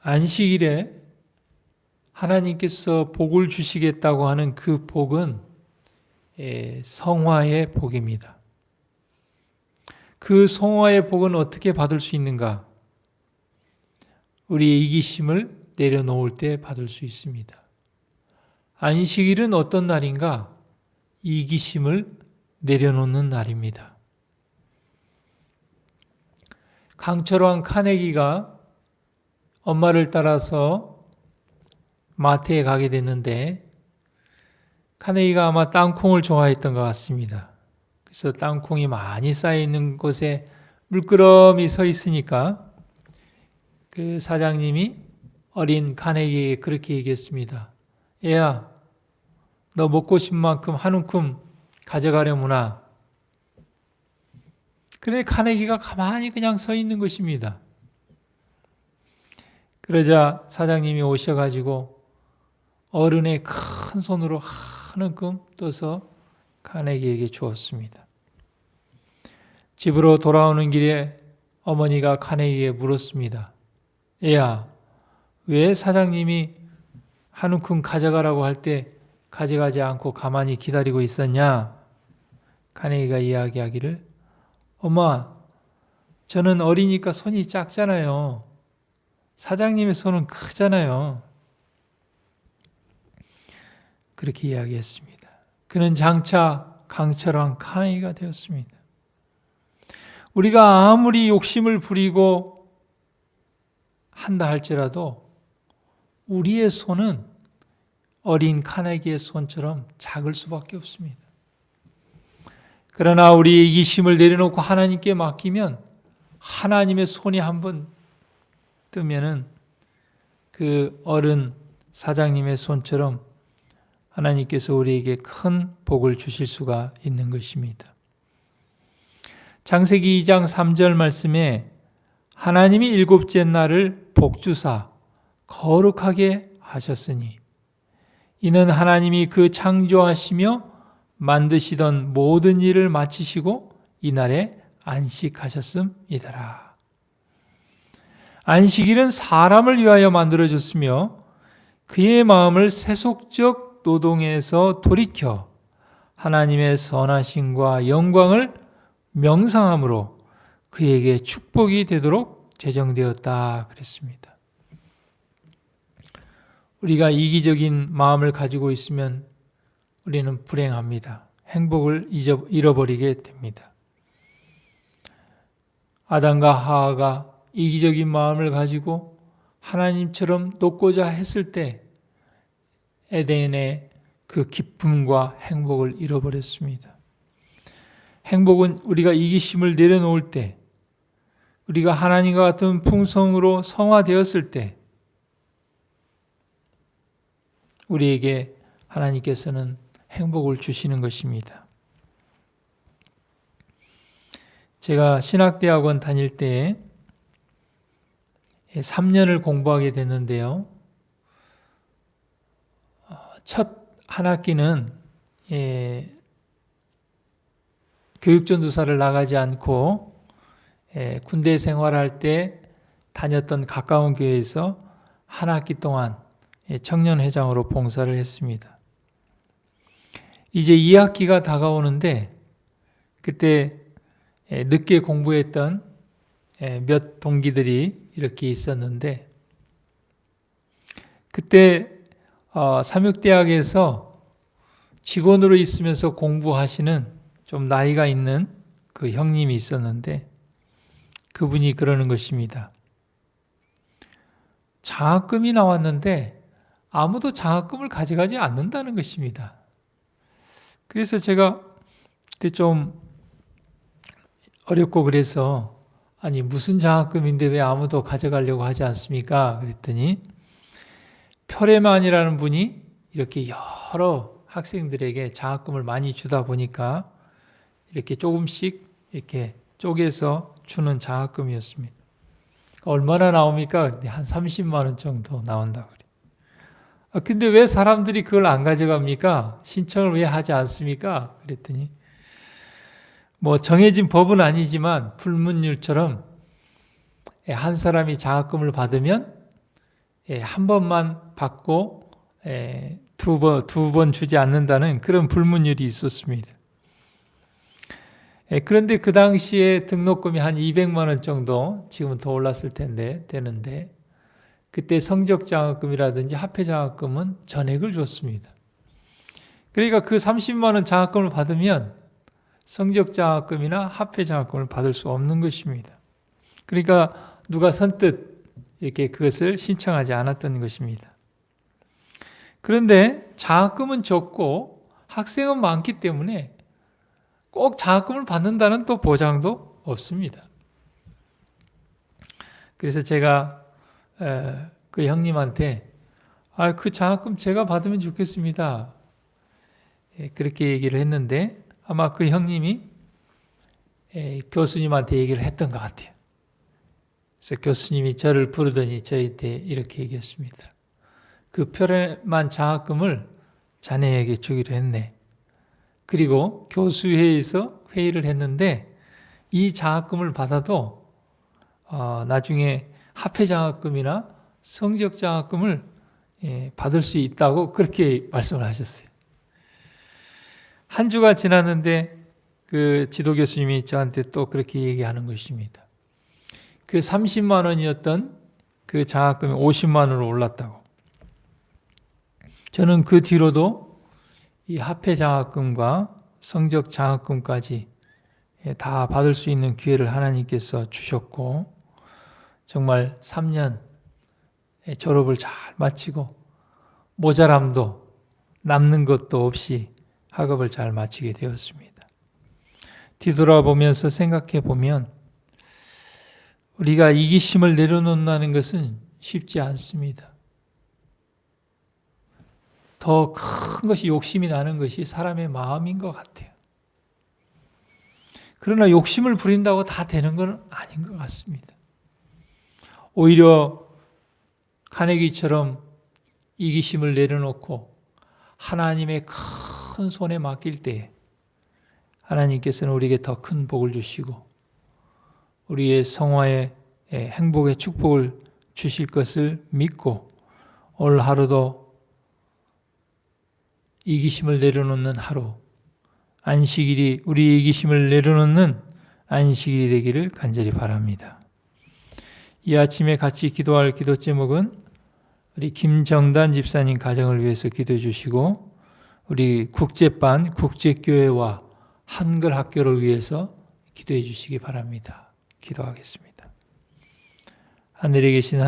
안식일에 하나님께서 복을 주시겠다고 하는 그 복은 성화의 복입니다. 그 성화의 복은 어떻게 받을 수 있는가? 우리의 이기심을 내려놓을 때 받을 수 있습니다. 안식일은 어떤 날인가? 이기심을 내려놓는 날입니다. 강철왕 카네기가 엄마를 따라서 마트에 가게 됐는데 카네기가 아마 땅콩을 좋아했던 것 같습니다. 그래서 땅콩이 많이 쌓여있는 곳에 물끄러미 서 있으니까 그 사장님이 어린 카네기에게 그렇게 얘기했습니다. 얘야, 너 먹고 싶은 만큼 한 움큼 가져가려무나. 그런데 카네기가 가만히 그냥 서 있는 것입니다. 그러자 사장님이 오셔가지고 어른의 큰 손으로 한 움큼 떠서 카네기에게 주었습니다. 집으로 돌아오는 길에 어머니가 카네기에게 물었습니다. 얘야, 왜 사장님이 한 움큼 가져가라고 할 때 가져가지 않고 가만히 기다리고 있었냐? 카네기가 이야기하기를, 엄마, 저는 어리니까 손이 작잖아요. 사장님의 손은 크잖아요. 그렇게 이야기했습니다. 그는 장차 강철왕 카네기가 되었습니다. 우리가 아무리 욕심을 부리고 한다 할지라도 우리의 손은 어린 카네기의 손처럼 작을 수밖에 없습니다. 그러나 우리의 이기심을 내려놓고 하나님께 맡기면 하나님의 손이 한번 뜨면은 그 어른 사장님의 손처럼 하나님께서 우리에게 큰 복을 주실 수가 있는 것입니다. 창세기 2장 3절 말씀에 하나님이 일곱째 날을 복주사 거룩하게 하셨으니 이는 하나님이 그 창조하시며 만드시던 모든 일을 마치시고 이날에 안식하셨음이더라. 안식일은 사람을 위하여 만들어졌으며 그의 마음을 세속적 노동에서 돌이켜 하나님의 선하심과 영광을 명상함으로 그에게 축복이 되도록 제정되었다 그랬습니다. 우리가 이기적인 마음을 가지고 있으면 우리는 불행합니다. 행복을 잃어버리게 됩니다. 아담과 하와가 이기적인 마음을 가지고 하나님처럼 높고자 했을 때 에덴의 그 기쁨과 행복을 잃어버렸습니다. 행복은 우리가 이기심을 내려놓을 때, 우리가 하나님과 같은 풍성으로 성화되었을 때 우리에게 하나님께서는 행복을 주시는 것입니다. 제가 신학대학원 다닐 때 3년을 공부하게 됐는데요. 첫 한 학기는 교육전도사를 나가지 않고 군대 생활할 때 다녔던 가까운 교회에서 한 학기 동안 청년회장으로 봉사를 했습니다. 이제 2학기가 다가오는데 그때 늦게 공부했던 몇 동기들이 이렇게 있었는데 그때 삼육대학에서 직원으로 있으면서 공부하시는 좀 나이가 있는 그 형님이 있었는데 그분이 그러는 것입니다. 장학금이 나왔는데 아무도 장학금을 가져가지 않는다는 것입니다. 그래서 제가 그때 좀 어렵고 그래서 아니 무슨 장학금인데 왜 아무도 가져가려고 하지 않습니까? 그랬더니 표레만이라는 분이 이렇게 여러 학생들에게 장학금을 많이 주다 보니까 이렇게 조금씩 이렇게 쪼개서 주는 장학금이었습니다. 얼마나 나옵니까? 한 30만 원 정도 나온다고 그래요. 근데 왜 사람들이 그걸 안 가져갑니까? 신청을 왜 하지 않습니까? 그랬더니 뭐 정해진 법은 아니지만 불문율처럼 한 사람이 장학금을 받으면 한 번만 받고 두 번 주지 않는다는 그런 불문율이 있었습니다. 그런데 그 당시에 등록금이 한 200만 원 정도, 지금은 더 올랐을 텐데 되는데, 그때 성적장학금이라든지 화폐장학금은 전액을 줬습니다. 그러니까 그 30만 원 장학금을 받으면 성적장학금이나 화폐장학금을 받을 수 없는 것입니다. 그러니까 누가 선뜻 이렇게 그것을 신청하지 않았던 것입니다. 그런데 장학금은 적고 학생은 많기 때문에 꼭 장학금을 받는다는 또 보장도 없습니다. 그래서 제가 그 형님한테 그 장학금 제가 받으면 좋겠습니다. 그렇게 얘기를 했는데 아마 그 형님이 교수님한테 얘기를 했던 것 같아요. 그래서 교수님이 저를 부르더니 저한테 이렇게 얘기했습니다. 그 표련만 장학금을 자네에게 주기로 했네. 그리고 교수회의에서 회의를 했는데 이 장학금을 받아도 나중에 화폐장학금이나 성적장학금을 받을 수 있다고 그렇게 말씀을 하셨어요. 한 주가 지났는데 그 지도교수님이 저한테 또 그렇게 얘기하는 것입니다. 그 30만 원이었던 그 장학금이 50만 원으로 올랐다고. 저는 그 뒤로도 이 화폐장학금과 성적장학금까지 다 받을 수 있는 기회를 하나님께서 주셨고, 정말 3년 졸업을 잘 마치고 모자람도 남는 것도 없이 학업을 잘 마치게 되었습니다. 뒤돌아보면서 생각해 보면 우리가 이기심을 내려놓는다는 것은 쉽지 않습니다. 더 큰 것이 욕심이 나는 것이 사람의 마음인 것 같아요. 그러나 욕심을 부린다고 다 되는 건 아닌 것 같습니다. 오히려 카네기처럼 이기심을 내려놓고 하나님의 큰 손에 맡길 때 하나님께서는 우리에게 더 큰 복을 주시고 우리의 성화의 행복의 축복을 주실 것을 믿고 오늘 하루도 이기심을 내려놓는 하루, 안식일이 우리 이기심을 내려놓는 안식일이 되기를 간절히 바랍니다. 이 아침에 같이 기도할 기도 제목은 우리 김정단 집사님 가정을 위해서 기도해 주시고 우리 국제반, 국제교회와 한글학교를 위해서 기도해 주시기 바랍니다. 기도하겠습니다. 하늘에 계신